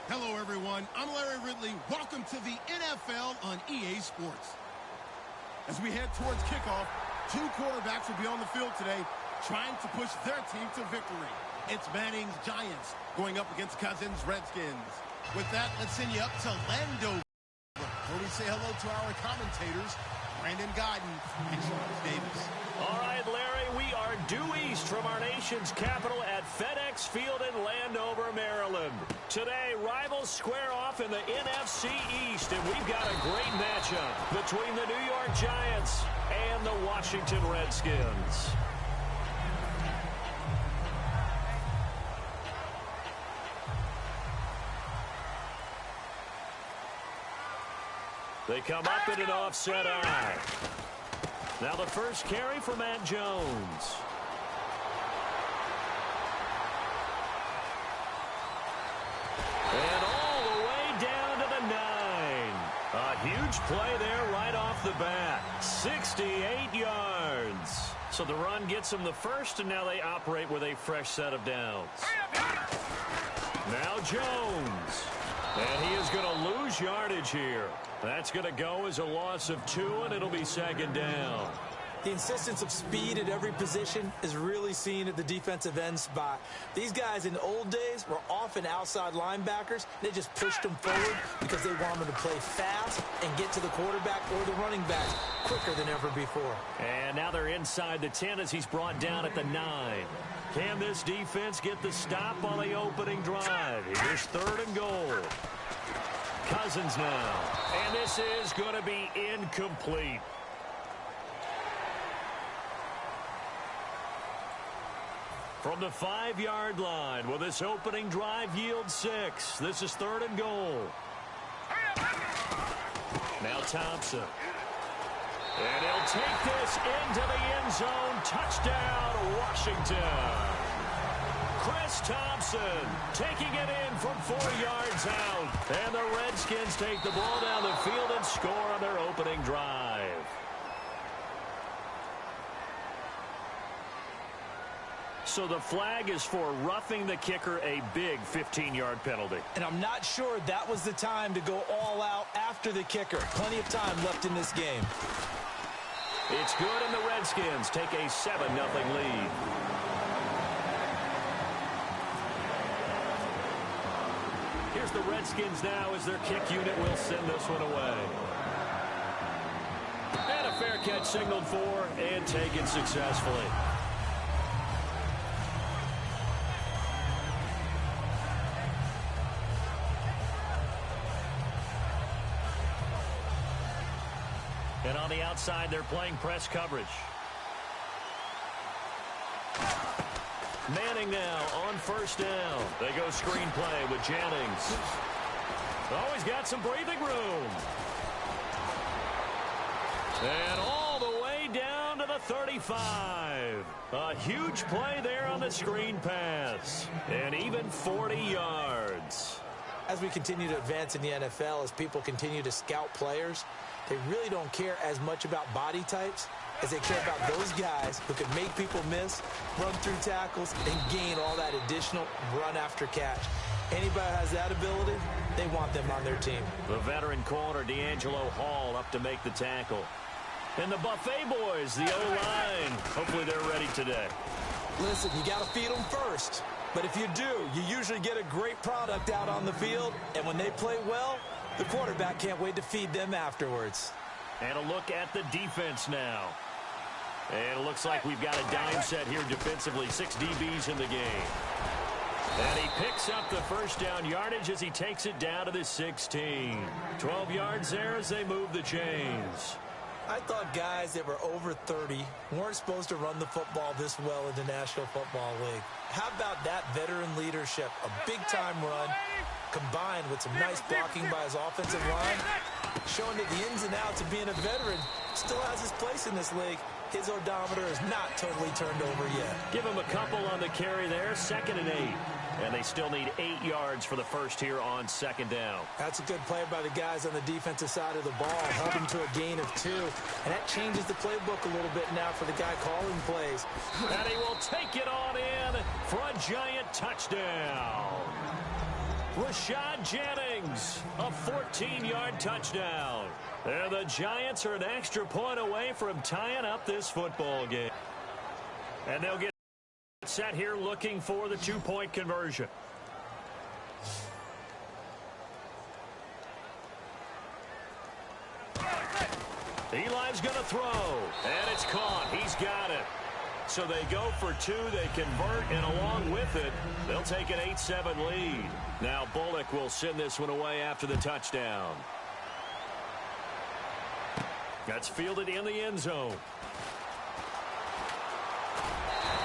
Hello, everyone. I'm Larry Ridley. Welcome to the NFL on EA Sports. As we head towards kickoff, two quarterbacks will be on the field today trying to push their team to victory. It's Manning's Giants going up against Cousins' Redskins. With that, let's send you up to Landover, where we say hello to our commentators, Brandon Guyton and Charles Davis. All right, Larry, we are due east from our nation's capital at FedEx Field in Landover, Maryland. Today, rivals square off in the NFC East, and we've got a great matchup between the New York Giants and the Washington Redskins. They come up in an offset eye. Now the first carry for Matt Jones. And all the way down to the 9. A huge play there right off the bat. 68 yards. So the run gets them the first, and now they operate with a fresh set of downs. Now Jones. And he is going to lose yardage here. That's going to go as a loss of 2, and it'll be second down. The insistence of speed at every position is really seen at the defensive end spot. These guys in the old days were often outside linebackers. They just pushed them forward because they wanted to play fast and get to the quarterback or the running back quicker than ever before. And now they're inside the 10 as he's brought down at the 9. Can this defense get the stop on the opening drive? Here's 3rd and goal. Cousins now. And this is going to be incomplete. From the 5-yard line, will this opening drive yield 6? This is 3rd and goal. Now Thompson. And he'll take this into the end zone. Touchdown, Washington. Chris Thompson taking it in from 4 yards out. And the Redskins take the ball down the field and score on their opening drive. So the flag is for roughing the kicker, a big 15-yard penalty. And I'm not sure that was the time to go all out after the kicker. Plenty of time left in this game. It's good, and the Redskins take a 7-0 lead. Here's the Redskins now as their kick unit will send this one away. And a fair catch signaled for and taken successfully. And on the outside, they're playing press coverage. Manning now on 1st down. They go screen play with Jennings. Oh, he's got some breathing room. And all the way down to the 35. A huge play there on the screen pass. And even 40 yards. As we continue to advance in the NFL, as people continue to scout players, they really don't care as much about body types as they care about those guys who can make people miss, run through tackles, and gain all that additional run after catch. Anybody who has that ability, they want them on their team. The veteran corner, D'Angelo Hall, up to make the tackle. And the Buffet boys, the O-line. Hopefully they're ready today. Listen, you got to feed them first. But if you do, you usually get a great product out on the field. And when they play well, the quarterback can't wait to feed them afterwards. And a look at the defense now. And it looks like we've got a dime set here defensively. 6 DBs in the game. And he picks up the first down yardage as he takes it down to the 16. 12 yards there as they move the chains. I thought guys that were over 30 weren't supposed to run the football this well in the National Football League. How about that veteran leadership? A big-time run combined with some nice blocking by his offensive line, showing that the ins and outs of being a veteran still has his place in this league. His odometer is not totally turned over yet. Give him a couple on the carry there, 2nd and 8. And they still need 8 yards for the first here on 2nd down. That's a good play by the guys on the defensive side of the ball, held him to a gain of 2. And that changes the playbook a little bit now for the guy calling plays. And he will take it on in for a giant touchdown. Rashad Jennings, a 14-yard touchdown. And the Giants are an extra point away from tying up this football game. And they'll get set here looking for the two-point conversion. Eli's going to throw, and it's caught. He's got it. So they go for two, they convert, and along with it, they'll take an 8-7 lead. Now Bullock will send this one away after the touchdown. That's fielded in the end zone.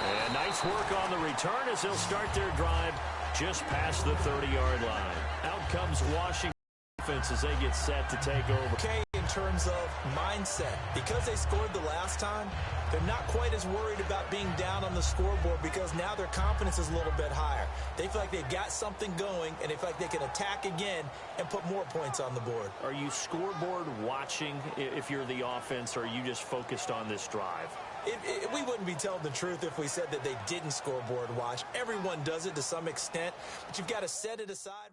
And nice work on the return as they'll start their drive just past the 30-yard line. Out comes Washington defense as they get set to take over. Okay, in terms of mindset, because they scored the last time, they're not quite as worried about being down on the scoreboard because now their confidence is a little bit higher. They feel like they've got something going, and they feel like they can attack again and put more points on the board. Are you scoreboard watching if you're the offense, or are you just focused on this drive? We wouldn't be telling the truth if we said that they didn't scoreboard watch. Everyone does it to some extent, but you've got to set it aside.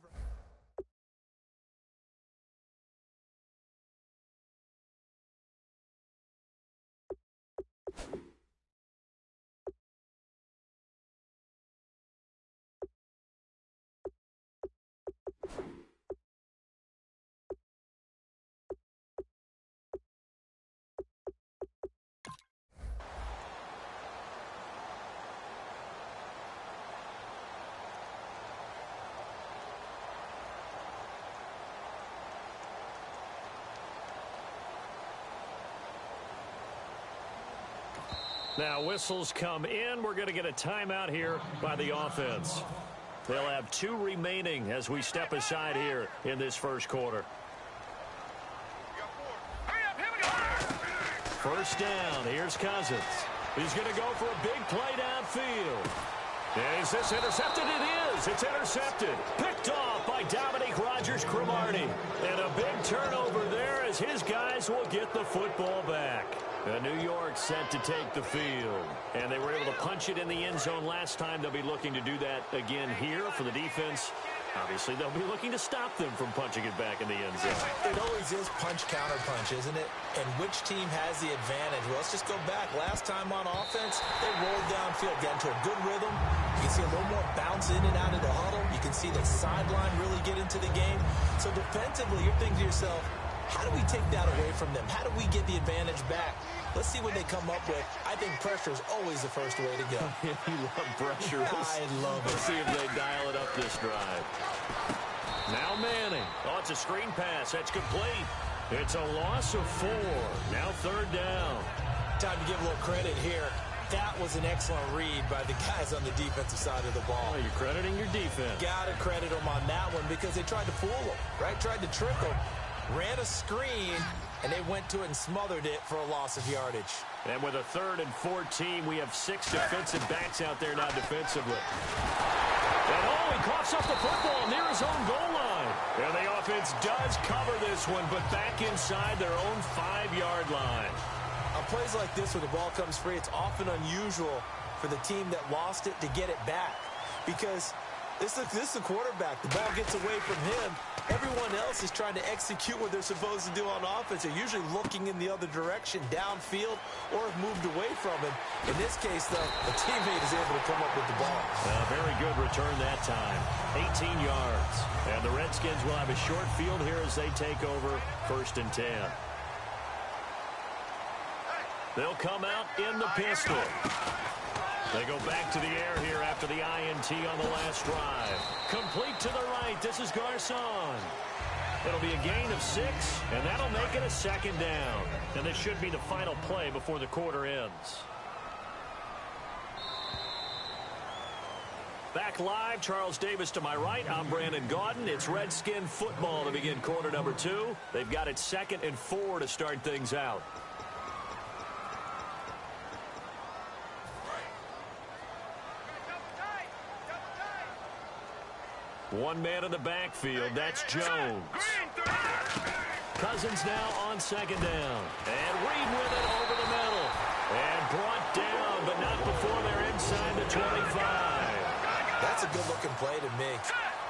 Now whistles come in. We're going to get a timeout here by the offense. They'll have two remaining as we step aside here in this first quarter. First down. Here's Cousins. He's going to go for a big play downfield. And is this intercepted? It is. It's intercepted. Picked off by Dominique Rodgers-Cromartie. And a big turnover there as his guys will get the football back. New York set to take the field. And they were able to punch it in the end zone last time. They'll be looking to do that again here for the defense. Obviously, they'll be looking to stop them from punching it back in the end zone. It always is punch-counter-punch, isn't it? And which team has the advantage? Well, let's just go back. Last time on offense, they rolled downfield, got into a good rhythm. You can see a little more bounce in and out of the huddle. You can see the sideline really get into the game. So defensively, you're thinking to yourself, how do we take that away from them? How do we get the advantage back? Let's see what they come up with. I think pressure is always the first way to go. You love pressure. I love it. Let's see if they dial it up this drive. Now Manning. Oh, it's a screen pass. That's complete. It's a loss of 4. Now third down. Time to give a little credit here. That was an excellent read by the guys on the defensive side of the ball. Oh, you're crediting your defense. Got to credit them on that one because they tried to fool them, right? Tried to trick them. Ran a screen, and they went to it and smothered it for a loss of yardage. And with a 3rd and 14, we have 6 defensive backs out there now defensively. And he coughs up the football near his own goal line. And the offense does cover this one, but back inside their own 5-yard line. On plays like this where the ball comes free, it's often unusual for the team that lost it to get it back. Because this is the quarterback. The ball gets away from him. Everyone else is trying to execute what they're supposed to do on offense. They're usually looking in the other direction, downfield, or have moved away from him. In this case, though, a teammate is able to come up with the ball. Very good return that time. 18 yards. And the Redskins will have a short field here as they take over 1st and 10. They'll come out in the pistol. They go back to the air here after the INT on the last drive. Complete to the right. This is Garcon. It'll be a gain of 6, and that'll make it a 2nd down. And this should be the final play before the quarter ends. Back live, Charles Davis to my right. I'm Brandon Gaudin. It's Redskin football to begin quarter number 2. They've got it 2nd and 4 to start things out. One man in the backfield. That's Jones. Cousins now on 2nd down. And Reed with it over the middle. And brought down, but not before they're inside the 25. That's a good-looking play to me.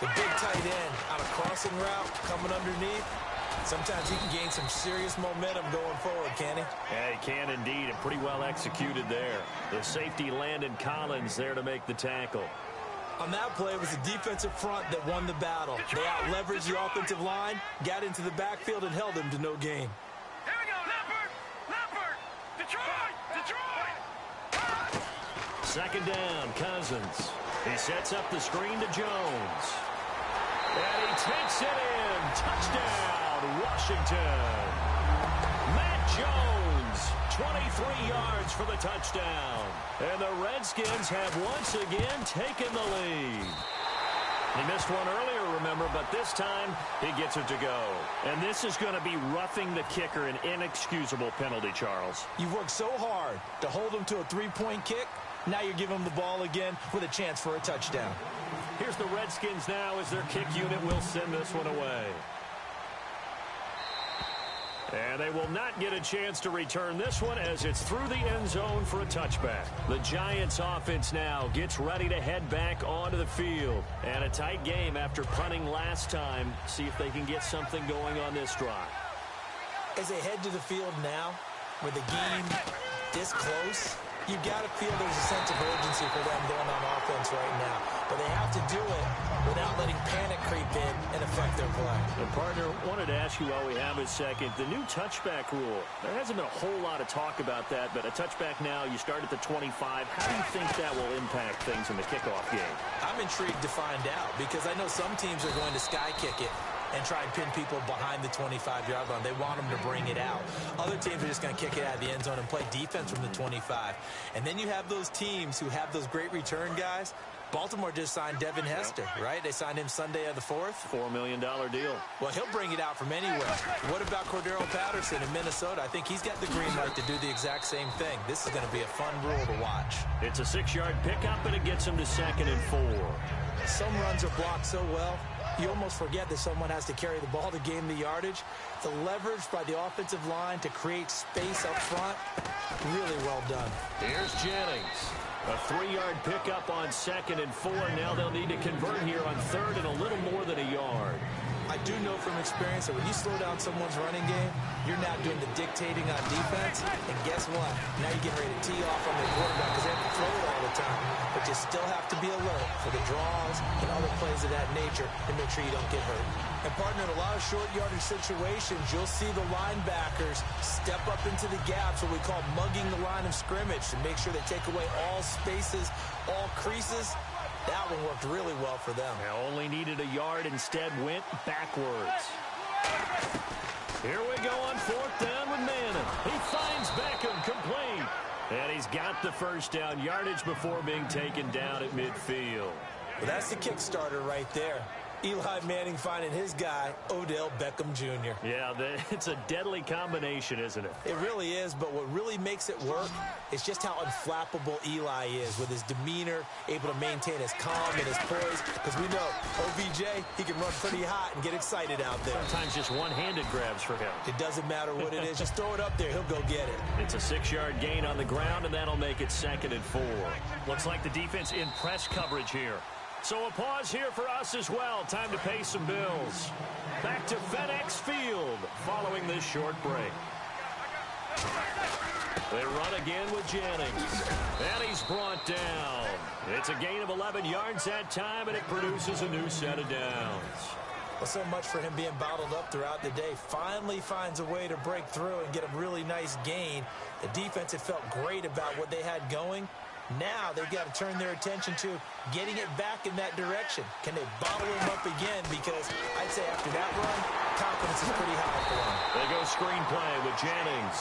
The big tight end on a crossing route coming underneath. Sometimes he can gain some serious momentum going forward, can he? Yeah, he can indeed, and pretty well executed there. The safety Landon Collins there to make the tackle. On that play, it was the defensive front that won the battle. They out-leveraged the offensive line, got into the backfield, and held him to no gain. Here we go, Leopard! Detroit! Second down, Cousins. He sets up the screen to Jones. And he takes it in. Touchdown, Washington. Matt Jones, 23 yards for the touchdown. And the Redskins have once again taken the lead. He missed one earlier, remember, but this time he gets it to go. And this is going to be roughing the kicker, an inexcusable penalty, Charles. You've worked so hard to hold him to a three-point kick. Now you're giving him the ball again with a chance for a touchdown. Here's the Redskins now as their kick unit will send this one away. And they will not get a chance to return this one as it's through the end zone for a touchback. The Giants offense now gets ready to head back onto the field. And a tight game after punting last time. See if they can get something going on this drive. As they head to the field now, with the game this close, you've got to feel there's a sense of urgency for them going on offense right now. But they have to do it without letting panic creep in and affect their play. The partner, wanted to ask you while we have a second, the new touchback rule. There hasn't been a whole lot of talk about that, but a touchback now, you start at the 25. How do you think that will impact things in the kickoff game? I'm intrigued to find out because I know some teams are going to sky kick it and try and pin people behind the 25-yard line. They want them to bring it out. Other teams are just going to kick it out of the end zone and play defense from the 25. And then you have those teams who have those great return guys. Baltimore just signed Devin Hester, right? They signed him Sunday of the 4th. $4 million deal. Well, he'll bring it out from anywhere. What about Cordero Patterson in Minnesota? I think he's got the green light to do the exact same thing. This is going to be a fun rule to watch. It's a 6-yard pickup, and it gets him to 2nd and 4. Some runs are blocked so well, you almost forget that someone has to carry the ball to gain the yardage. The leverage by the offensive line to create space up front, really well done. Here's Jennings. A 3-yard pickup on 2nd and 4. Now they'll need to convert here on 3rd and a little more than a yard. I do know from experience that when you slow down someone's running game, you're not doing the dictating on defense. And guess what? Now you're getting ready to tee off on the quarterback because they have to throw it all the time. But you still have to be alert for the draws and other plays of that nature to make sure you don't get hurt. And, partner, in a lot of short yardage situations, you'll see the linebackers step up into the gaps, what we call mugging the line of scrimmage, to make sure they take away all spaces, all creases. That one worked really well for them. Now only needed a yard, instead went backwards. Here we go on 4th down with Madden. He finds Beckham complete. And he's got the first down, yardage before being taken down at midfield. Well, that's the Kickstarter right there. Eli Manning finding his guy, Odell Beckham Jr. Yeah, it's a deadly combination, isn't it? It really is, but what really makes it work is just how unflappable Eli is with his demeanor, able to maintain his calm and his poise. Because we know, OBJ, he can run pretty hot and get excited out there. Sometimes just one-handed grabs for him. It doesn't matter what it is. Just throw it up there. He'll go get it. It's a 6-yard gain on the ground, and that'll make it 2nd and 4. Looks like the defense in press coverage here. So a pause here for us as well. Time to pay some bills. Back to FedEx Field following this short break. They run again with Jennings. And he's brought down. It's a gain of 11 yards that time, and it produces a new set of downs. Well, so much for him being bottled up throughout the day. Finally finds a way to break through and get a really nice gain. The defense had felt great about what they had going. Now they've got to turn their attention to getting it back in that direction. Can they bottle him up again? Because I'd say after that run, confidence is pretty high for them. They go screenplay with Jennings.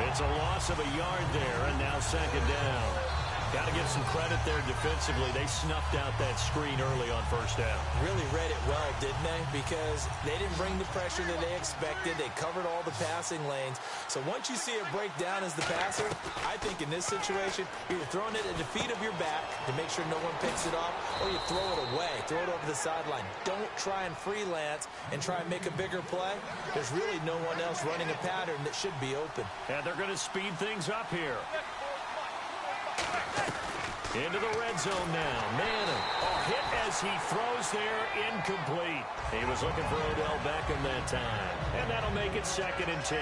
It's a loss of a yard there, and now 2nd down. Got to give some credit there defensively. They snuffed out that screen early on 1st down. Really read it well, didn't they? Because they didn't bring the pressure that they expected. They covered all the passing lanes. So once you see it break down as the passer, I think in this situation, you're throwing it at the feet of your back to make sure no one picks it off, or you throw it away, throw it over the sideline. Don't try and freelance and try and make a bigger play. There's really no one else running a pattern that should be open. And they're going to speed things up here. Into the red zone now. Madden. Hit as he throws there. Incomplete. He was looking for Odell Beckham that time. And that'll make it 2nd and 10.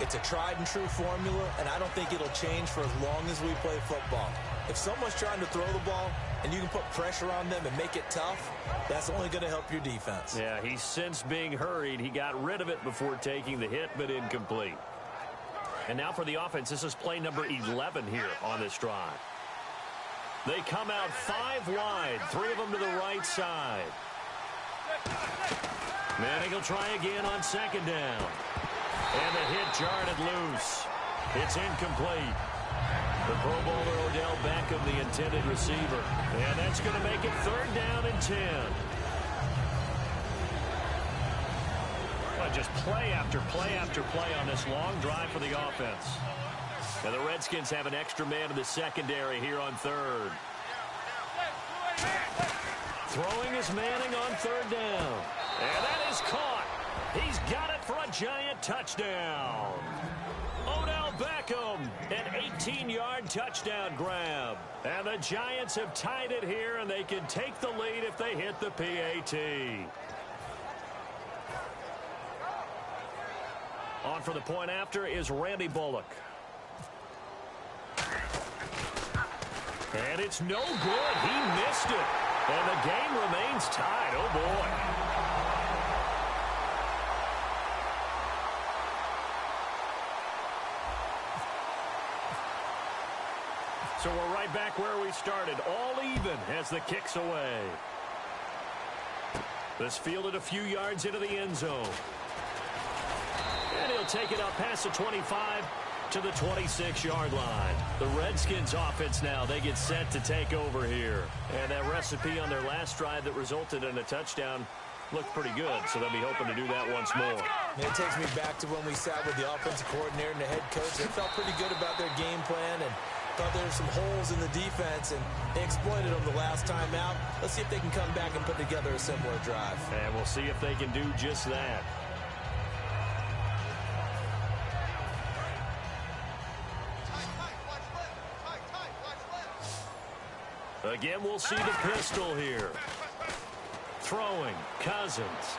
It's a tried-and-true formula, and I don't think it'll change for as long as we play football. If someone's trying to throw the ball and you can put pressure on them and make it tough, that's only going to help your defense. Yeah, he's since being hurried. He got rid of it before taking the hit, but incomplete. And now for the offense, this is play number 11 here on this drive. They come out 5 wide, 3 of them to the right side. Manning will try again on 2nd down. And the hit jarred it loose. It's incomplete. The Pro Bowler Odell Beckham, the intended receiver. And that's going to make it 3rd down and 10. Well, just play after play after play on this long drive for the offense. And the Redskins have an extra man in the secondary here on 3rd. Throwing is Manning on 3rd down. And that is caught. He's got it for a giant touchdown. Odell Beckham, an 18-yard touchdown grab. And the Giants have tied it here, and they can take the lead if they hit the PAT. On for the point after is Randy Bullock. And it's no good. He missed it. And the game remains tied. Oh, boy. So we're right back where we started. All even as the kick's away. This fielded a few yards into the end zone. And he'll take it up past the 25 to the 26-yard line. The Redskins offense now, they get set to take over here. And that recipe on their last drive that resulted in a touchdown looked pretty good, so they'll be hoping to do that once more. And it takes me back to when we sat with the offensive coordinator and the head coach. They felt pretty good about their game plan and thought there were some holes in the defense, and they exploited them the last time out. Let's see if they can come back and put together a similar drive. And we'll see if they can do just that. Again, we'll see the pistol here. Throwing, Cousins.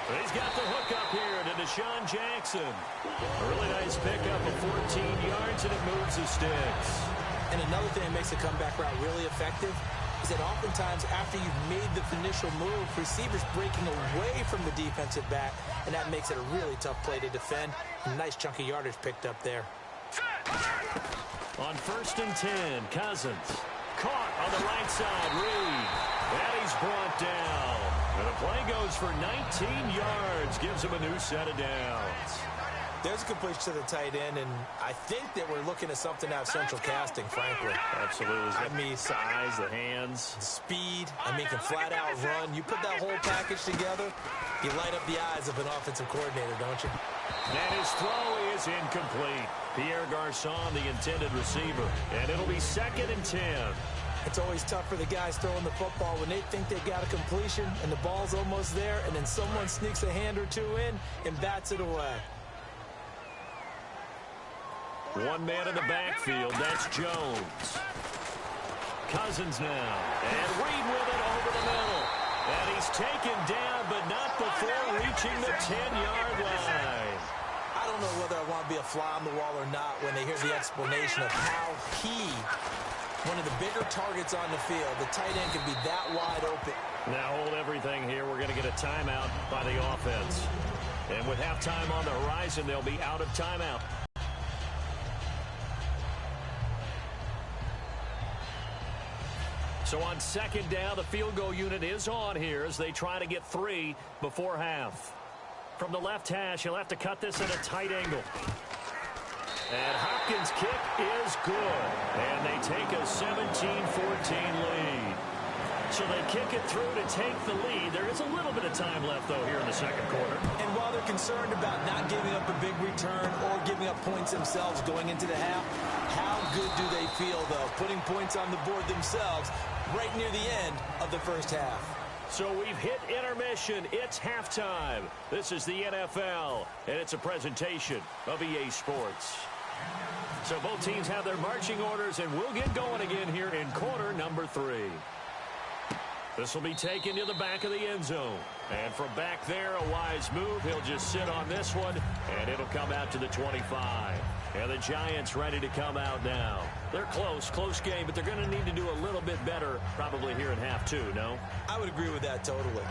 He's got the hook up here to Deshaun Jackson. A really nice pickup of 14 yards, and it moves the sticks. And another thing that makes the comeback route really effective is that oftentimes after you've made the initial move, receivers breaking away from the defensive back, and that makes it a really tough play to defend. A nice chunk of yardage picked up there. On 1st and 10, Cousins. Caught on the right side, Reed. And he's brought down. And the play goes for 19 yards. Gives him a new set of downs. There's a completion to the tight end, and I think that we're looking at something out of central casting, frankly. Absolutely. I mean, size, the hands. Speed. I mean, can flat out run. You put that whole package together, you light up the eyes of an offensive coordinator, don't you? And his throw is incomplete. Pierre Garçon, the intended receiver. And it'll be 2nd and 10. It's always tough for the guys throwing the football when they think they've got a completion and the ball's almost there, and then someone sneaks a hand or two in and bats it away. One man in the backfield, that's Jones. Cousins now, and Reed with it over the middle. And he's taken down, but not before reaching the 10-yard line. I don't know whether I want to be a fly on the wall or not when they hear the explanation of how he, one of the bigger targets on the field, the tight end can be that wide open. Now hold everything here. We're going to get a timeout by the offense. And with halftime on the horizon, they'll be out of timeout. So on 2nd down, the field goal unit is on here as they try to get 3 before half. From the left hash, he'll have to cut this at a tight angle. And Hopkins' kick is good. And they take a 17-14 lead. So they kick it through to take the lead. There is a little bit of time left, though, here in the 2nd quarter. And while they're concerned about not giving up a big return or giving up points themselves going into the half, how good do they feel, though, putting points on the board themselves right near the end of the first half? So we've hit intermission. It's halftime. This is the NFL, and it's a presentation of EA Sports. So both teams have their marching orders, and we'll get going again here in quarter number 3. This will be taken to the back of the end zone. And from back there, a wise move. He'll just sit on this one, and it'll come out to the 25. And the Giants ready to come out now. They're close game, but they're going to need to do a little bit better probably here in half 2, no? I would agree with that totally.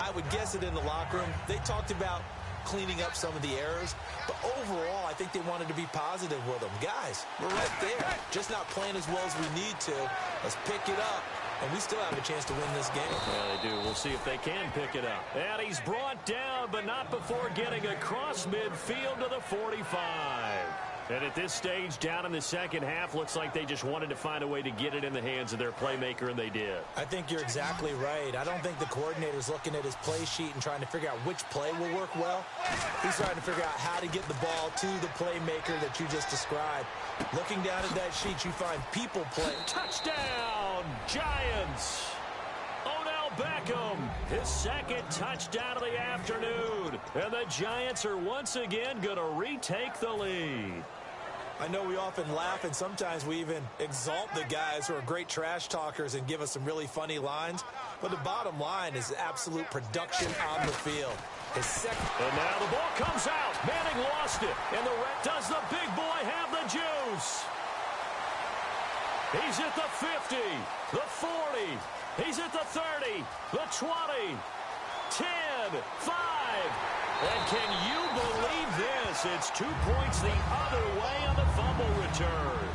I would guess it in the locker room. They talked about cleaning up some of the errors, but overall, I think they wanted to be positive with them. Guys, we're right there, just not playing as well as we need to. Let's pick it up, and we still have a chance to win this game. Yeah, they do. We'll see if they can pick it up. And he's brought down, but not before getting across midfield to the 45. And at this stage, down in the second half, looks like they just wanted to find a way to get it in the hands of their playmaker, and they did. I think you're exactly right. I don't think the coordinator's looking at his play sheet and trying to figure out which play will work well. He's trying to figure out how to get the ball to the playmaker that you just described. Looking down at that sheet, you find people play. Touchdown, Giants! Odell Beckham, his second touchdown of the afternoon. And the Giants are once again going to retake the lead. I know we often laugh, and sometimes we even exalt the guys who are great trash talkers and give us some really funny lines. But the bottom line is absolute production on the field. His second. And now the ball comes out. Manning lost it. And does the big boy have the juice? He's at the 50, the 40. He's at the 30, the 20, 10, 5. And can you believe this? It's 2 points the other way on the fumble return.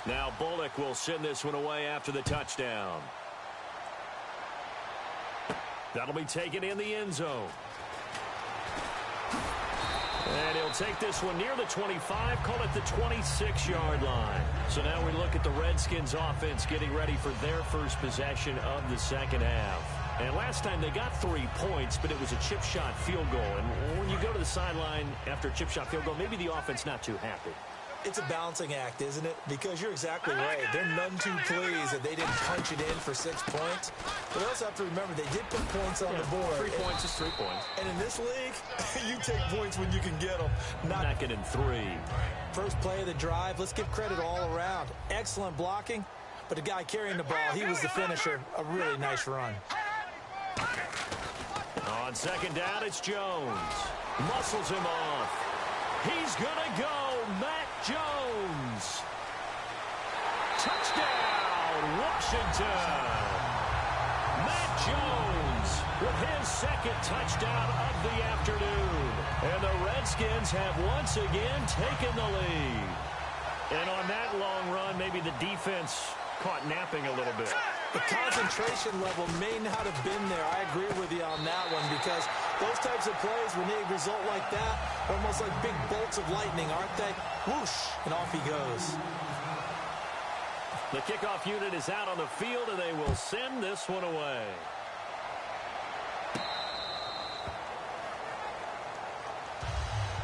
Now Bullock will send this one away after the touchdown. That'll be taken in the end zone. And he'll take this one near the 25, call it the 26-yard line. So now we look at the Redskins offense getting ready for their first possession of the second half. And last time they got 3 points, but it was a chip shot field goal. And when you go to the sideline after a chip shot field goal, maybe the offense not too happy. It's a balancing act, isn't it? Because you're exactly right. They're none too pleased that they didn't punch it in for 6 points. But they also have to remember they did put points on the board. 3 points is 3 points. And in this league, you take points when you can get them. Not getting 3. First play of the drive, let's give credit all around. Excellent blocking, but the guy carrying the ball, he was the finisher. A really nice run. On second down, it's Jones. Muscles him off. He's going to go. Matt Jones. Touchdown, Washington. Matt Jones with his second touchdown of the afternoon. And the Redskins have once again taken the lead. And on that long run, maybe the defense caught napping a little bit. The concentration level may not have been there. I agree with you on that one because those types of plays, when they result like that, are almost like big bolts of lightning, aren't they? Whoosh, and off he goes. The kickoff unit is out on the field, and they will send this one away.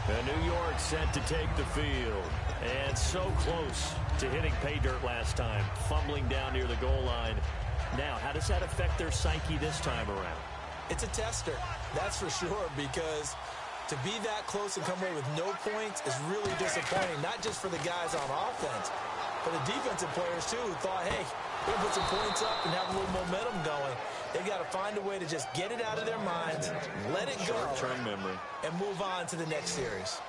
And New York set to take the field. And so close to hitting pay dirt last time, fumbling down near the goal line. Now, how does that affect their psyche this time around? It's a tester, that's for sure, because to be that close and come away with no points is really disappointing, not just for the guys on offense, but the defensive players, too, who thought, hey, we're going to put some points up and have a little momentum going. They've got to find a way to just get it out of their minds, let it go, short-term memory, and move on to the next series.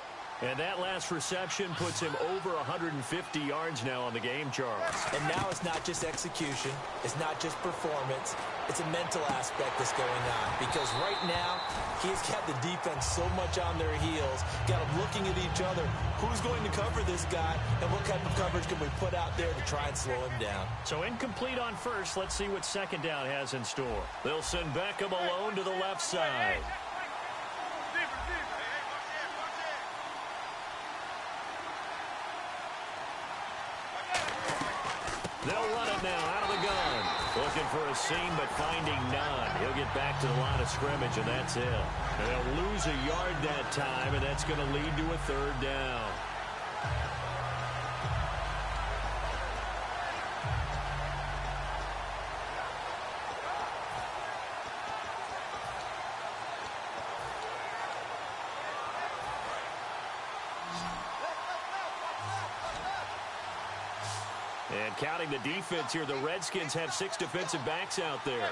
And that last reception puts him over 150 yards now on the game, Charles. And now it's not just execution. It's not just performance. It's a mental aspect that's going on. Because right now, he's got the defense so much on their heels, got them looking at each other. Who's going to cover this guy? And what type of coverage can we put out there to try and slow him down? So incomplete on first. Let's see what second down has in store. They'll send Beckham alone to the left side. They'll run it now out of the gun. Looking for a seam, but finding none. He'll get back to the line of scrimmage, and that's it. And they'll lose a yard that time, and that's going to lead to a third down. And counting the defense here, the Redskins have 6 defensive backs out there.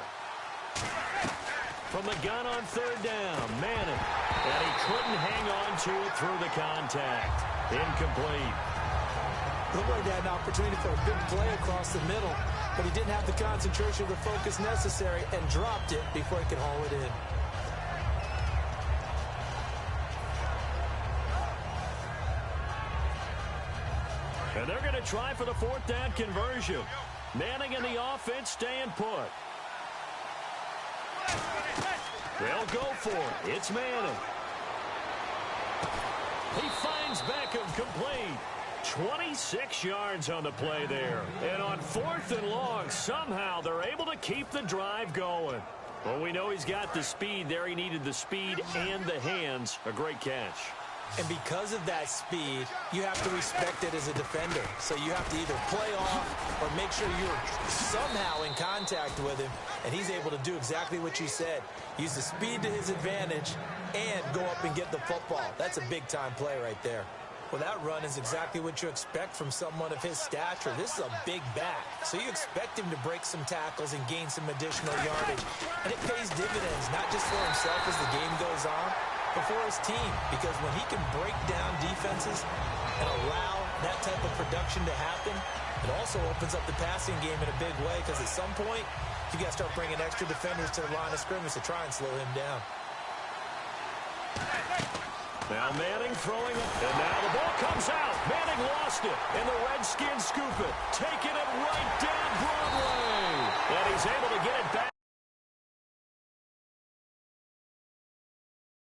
From the gun on third down, Madden. And he couldn't hang on to it through the contact. Incomplete. Looked like he had an opportunity for a big play across the middle, but he didn't have the concentration or the focus necessary and dropped it before he could haul it in. And they're going to try for the 4th down conversion. Manning and the offense staying put. They'll go for it. It's Manning. He finds Beckham complete. 26 yards on the play there. And on 4th and long, somehow they're able to keep the drive going. Well, we know he's got the speed there. He needed the speed and the hands. A great catch. And because of that speed, you have to respect it as a defender. So you have to either play off or make sure you're somehow in contact with him. And he's able to do exactly what you said. Use the speed to his advantage and go up and get the football. That's a big-time play right there. Well, that run is exactly what you expect from someone of his stature. This is a big back, so you expect him to break some tackles and gain some additional yardage. And it pays dividends, not just for himself as the game goes on, but for his team. Because when he can break down defenses and allow that type of production to happen, it also opens up the passing game in a big way. Because at some point, you got to start bringing extra defenders to the line of scrimmage to try and slow him down. Now Manning throwing it, and now the ball comes out. Manning lost it, and the Redskins scoop it, taking it